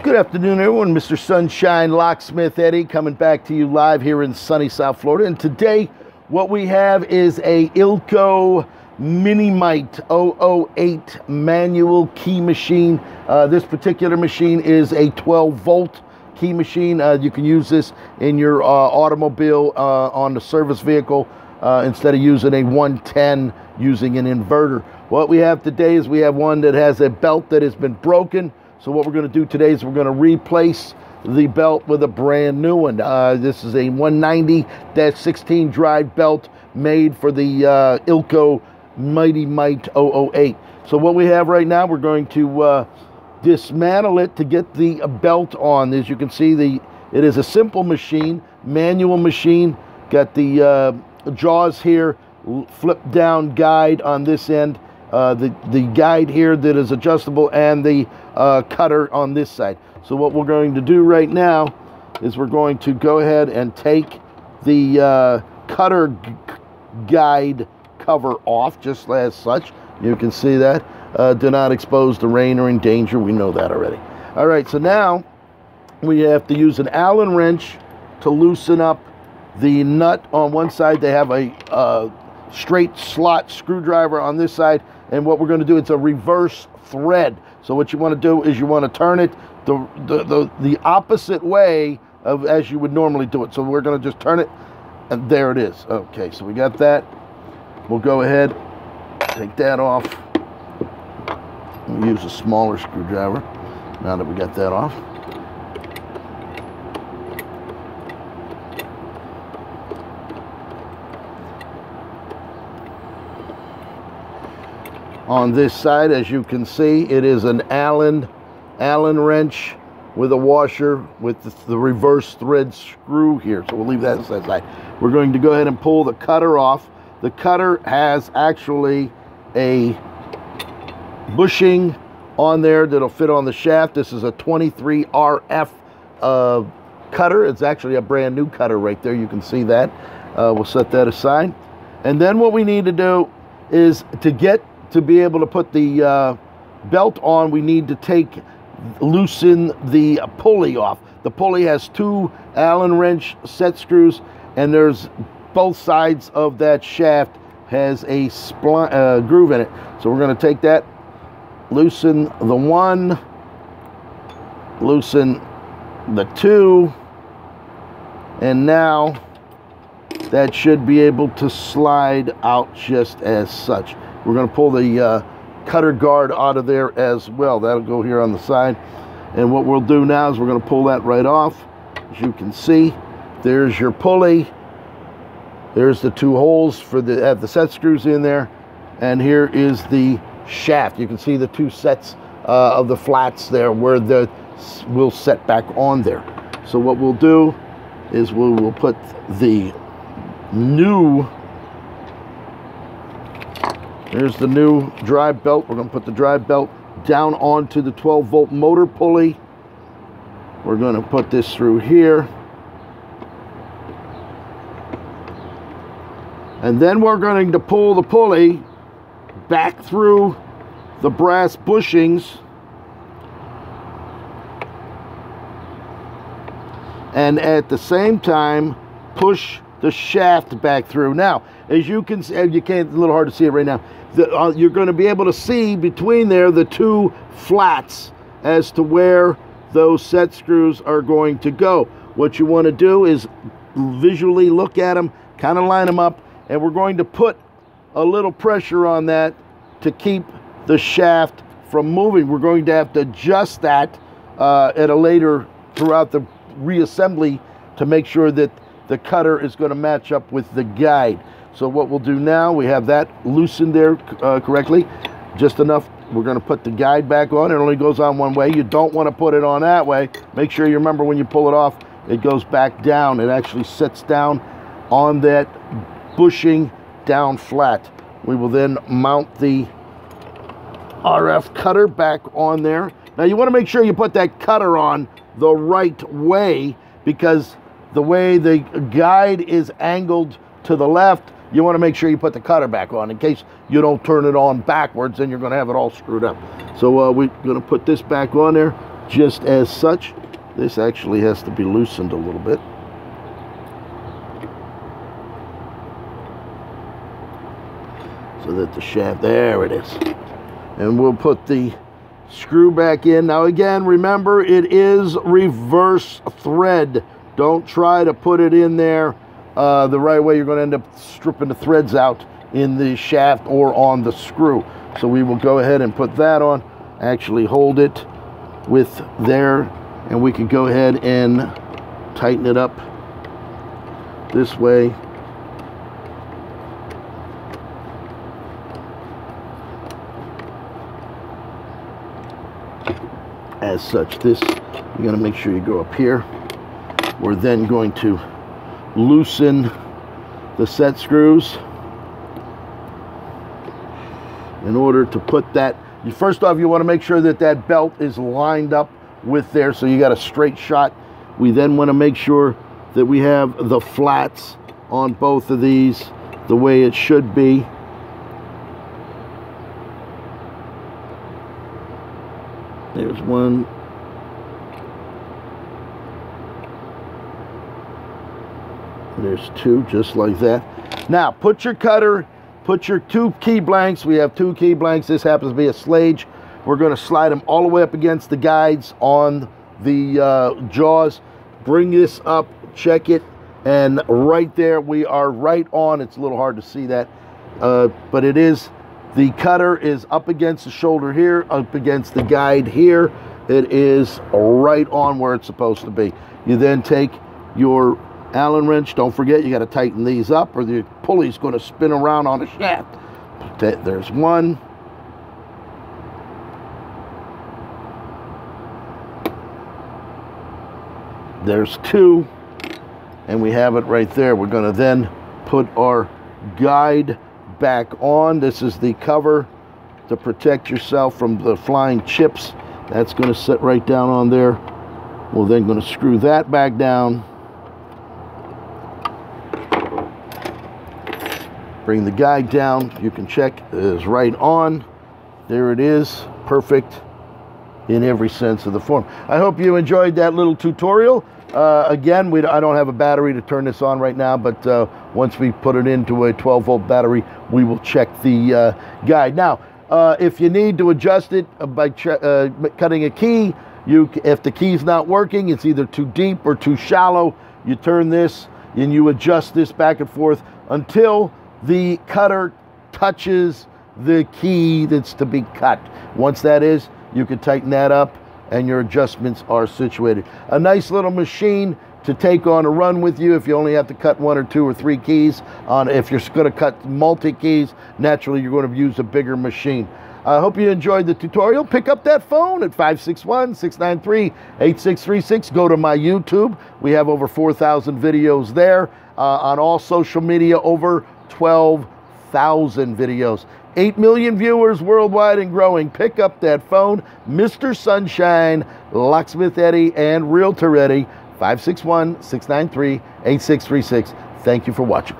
Good afternoon, everyone. Mr. Sunshine Locksmith Eddie coming back to you live here in sunny South Florida. And today, what we have is a Ilco Mini Mite 008 manual key machine. This particular machine is a 12-volt key machine. You can use this in your automobile on the service vehicle instead of using a 110 using an inverter. What we have today is we have one that has a belt that has been broken. So what we're going to do today is we're going to replace the belt with a brand new one. This is a 190-16 drive belt made for the Ilco Mite 008. So what we have right now, we're going to dismantle it to get the belt on. As you can see, it is a simple machine, manual machine. Got the jaws here, flip down guide on this end. The guide here that is adjustable, and the cutter on this side. So what we're going to do right now is we're going to go ahead and take the cutter guide cover off, just as such. You can see that. Do not expose the rain or in danger. We know that already. All right, so now we have to use an Allen wrench to loosen up the nut on one side. They have a straight slot screwdriver on this side, and what we're going to do, it's a reverse thread. So what you want to do is you want to turn it the opposite way of as you would normally do it. So we're going to just turn it, and there it is. Okay, so we got that. We'll go ahead, take that off. We'll use a smaller screwdriver now that we got that off. On this side, as you can see, it is an Allen wrench with a washer with the reverse thread screw here. So we'll leave that aside. We're going to go ahead and pull the cutter off. The cutter has actually a bushing on there that'll fit on the shaft. This is a 23 RF cutter. It's actually a brand new cutter right there. You can see that. We'll set that aside. And then what we need to do is to be able to put the belt on, we need to loosen the pulley off. The pulley has two Allen wrench set screws, and there's both sides of that shaft has a groove in it. So we're going to take that, loosen the one, loosen the two, and now that should be able to slide out just as such. We're going to pull the cutter guard out of there as well. That'll go here on the side. And what we'll do now is we're going to pull that right off. As you can see, there's your pulley. There's the two holes for have the set screws in there. And here is the shaft. You can see the two sets of the flats there where we'll set back on there. So what we'll do is we'll put the new... Here's the new drive belt. We're going to put the drive belt down onto the 12-volt motor pulley. We're going to put this through here. And then we're going to pull the pulley back through the brass bushings. And at the same time, push the shaft back through. Now, as you can see, you can't, a little hard to see it right now. You're going to be able to see between there the two flats as to where those set screws are going to go. What you want to do is visually look at them, kind of line them up, and we're going to put a little pressure on that to keep the shaft from moving. We're going to have to adjust that at a later, throughout the reassembly, to make sure that the cutter is going to match up with the guide. So what we'll do now, we have that loosened there correctly, just enough. We're going to put the guide back on. It only goes on one way. You don't want to put it on that way. Make sure you remember when you pull it off, it goes back down. It actually sits down on that bushing down flat. We will then mount the RF cutter back on there. Now you want to make sure you put that cutter on the right way, because the way the guide is angled to the left, you want to make sure you put the cutter back on in case you don't turn it on backwards, and you're going to have it all screwed up. So we're going to put this back on there. just as such. This actually has to be loosened a little bit. So that the shaft, there it is. And we'll put the screw back in. Now again, remember, it is reverse thread. Don't try to put it in there the right way. You're going to end up stripping the threads out in the shaft or on the screw. So we will go ahead and put that on. Actually hold it with there, and we can go ahead and tighten it up this way. As such, this, you're going to make sure you go up here. We're then going to loosen the set screws in order to put that. First off, you want to make sure that that belt is lined up with there, so you got a straight shot. We then want to make sure that we have the flats on both of these the way it should be. There's one. There's two, just like that. Now, put your cutter, put your two key blanks. We have two key blanks. This happens to be a slage. We're going to slide them all the way up against the guides on the jaws. Bring this up, check it, and right there we are right on. It's a little hard to see that, but it is. The cutter is up against the shoulder here, up against the guide here. It is right on where it's supposed to be. You then take your Allen wrench. Don't forget, you got to tighten these up or the pulley's going to spin around on the shaft. There's one. There's two. And we have it right there. We're going to then put our guide back on. This is the cover to protect yourself from the flying chips. That's going to sit right down on there. We're then going to screw that back down. Bring the guide down. You can check it is right on. There it is. Perfect in every sense of the form. I hope you enjoyed that little tutorial. Again, I don't have a battery to turn this on right now, but once we put it into a 12-volt battery, we will check the guide. Now, if you need to adjust it by cutting a key, if the key's not working, it's either too deep or too shallow, you turn this and you adjust this back and forth until the cutter touches the key that's to be cut. Once that is, you can tighten that up and your adjustments are situated. A nice little machine to take on a run with you if you only have to cut one or two or three keys. If you're going to cut multi-keys, naturally you're going to use a bigger machine. I hope you enjoyed the tutorial. Pick up that phone at 561-693-8636. Go to my YouTube. We have over 4,000 videos there. On all social media, over 12,000 videos. 8 million viewers worldwide and growing. Pick up that phone. Mr. Sunshine, Locksmith Eddy, and Realtor Eddy. 561-693-8636. Thank you for watching.